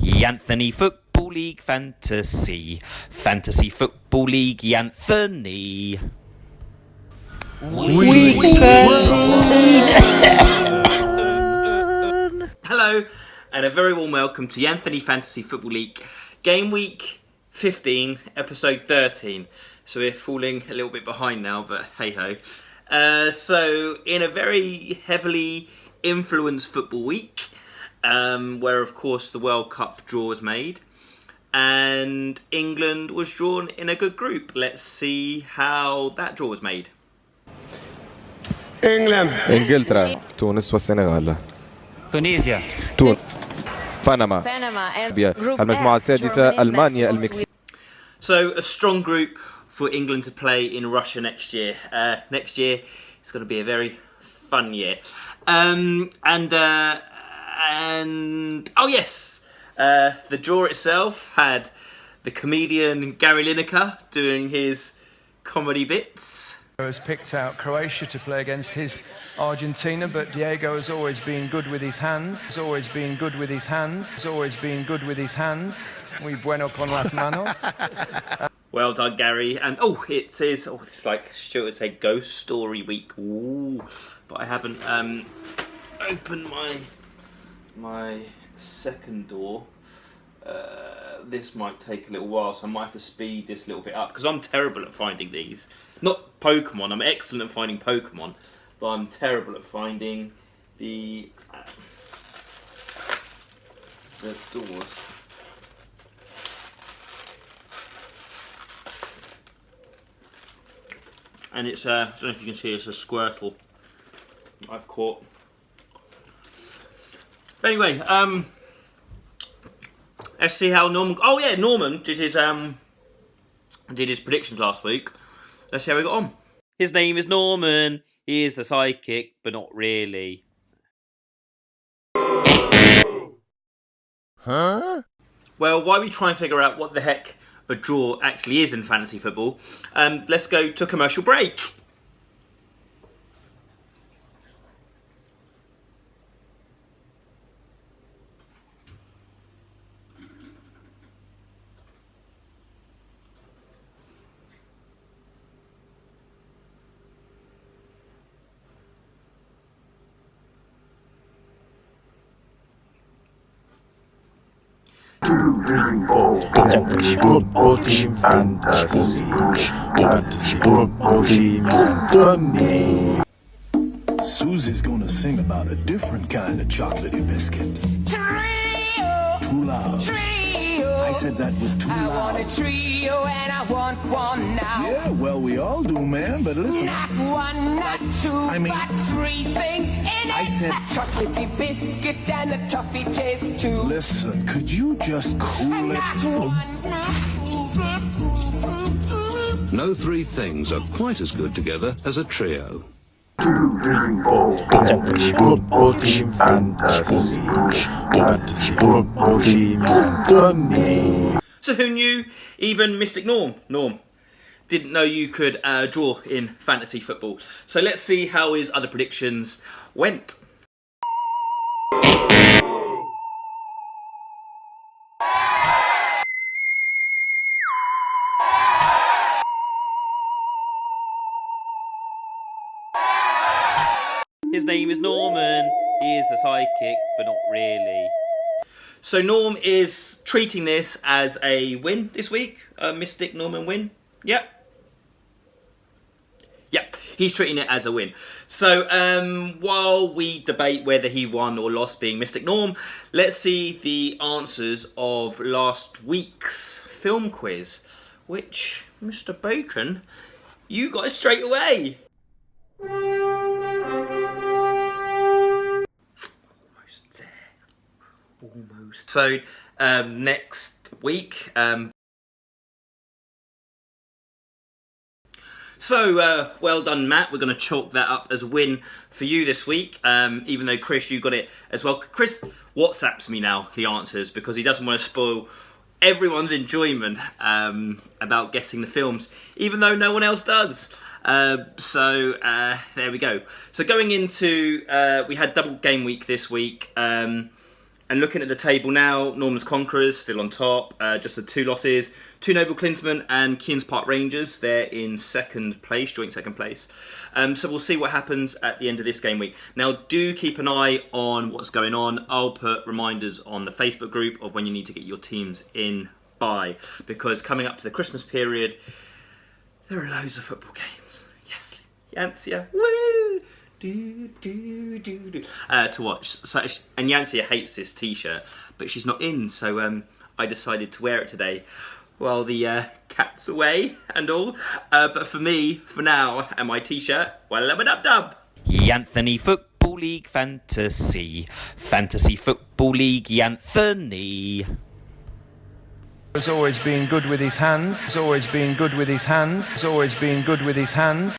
Yanthony Football League Fantasy. Fantasy Football League Yanthony. Week 13. Hello, and a very warm welcome to Yanthony Fantasy Football League Game Week 15, Episode 13. So we're falling a little bit behind now, but hey-ho. So in a very heavily influenced football week, where of course the World Cup draw was made and England was drawn in a good group. Let's see how that draw was made. England, انجلترا، تونس والسنغال، تونسيا، بنما، المجموعة السادسة ألمانيا، المكسيك. So a strong group for England to play in Russia next year. Next year it's going to be a very fun year. And oh yes, the draw itself had the comedian Gary Lineker doing his comedy bits. Has picked out Croatia to play against his Argentina, but Diego has always been good with his hands. Muy bueno con las manos. Well done, Gary. And it says, it's like Stuart would say, Ghost Story Week. Ooh, but I haven't opened my second door. This might take a little while, so I might have to speed this a little bit up because I'm terrible at finding these. Not Pokemon. I'm excellent at finding Pokemon, but I'm terrible at finding the doors. And it's I don't know if you can see, it's a Squirtle I've caught. But anyway, let's see how Norman. Oh yeah, Norman did his predictions last week. Let's see how we got on. His name is Norman. He is a psychic, but not really. huh? Well, while we try and figure out what the heck a draw actually is in fantasy football, let's go to a commercial break. Fantasy Football Team Fantasy. Fantasy Football Team Anthony. Susie's gonna sing about a different kind of chocolatey biscuit. Trio! Too loud. Trio! I said that was too I loud. want a trio and I want one now. Yeah, well, we all do, man, but listen. Not one, not two, but three things in it. I said- a chocolatey biscuit and a toffee taste too. Listen, could you just cool And it? not one, not two, but No three things are quite as good together as a trio. Fantasy Football Team Fantasy. Fantasy Football Team Anthony. So who knew? Even Mystic Norm didn't know you could draw in fantasy football. So let's see how his other predictions went. His name is Norman. He is a psychic, but not really. So Norm is treating this as a win this week. A Mystic Norman win. Yep. He's treating it as a win. So while we debate whether he won or lost being Mystic Norm, let's see the answers of last week's film quiz, which, Mr. Bacon, you got it straight away. Almost. So next week. Well done, Matt. We're going to chalk that up as a win for you this week. Even though Chris, you got it as well. Chris WhatsApps me now the answers because he doesn't want to spoil everyone's enjoyment about guessing the films, even though no one else does. There we go. So going into, we had double game week this week. And looking at the table now, Norman's Conquerors still on top, just the 2 losses. 2 Noble Klinsmann and Kearns Park Rangers, they're in second place, joint second place. So we'll see what happens at the end of this game week. Now do keep an eye on what's going on. I'll put reminders on the Facebook group of when you need to get your teams in by, because coming up to the Christmas period, there are loads of football games. Yes, Yancia, woo! To watch. So, and Yancia hates this t-shirt, but she's not in, so I decided to wear it today while the cat's away and all. But for me, for now, and my t-shirt, well, dub. Yanthony Football League Fantasy. Fantasy Football League Yanthony. Has always been good with his hands. Has always been good with his hands. Has always been good with his hands.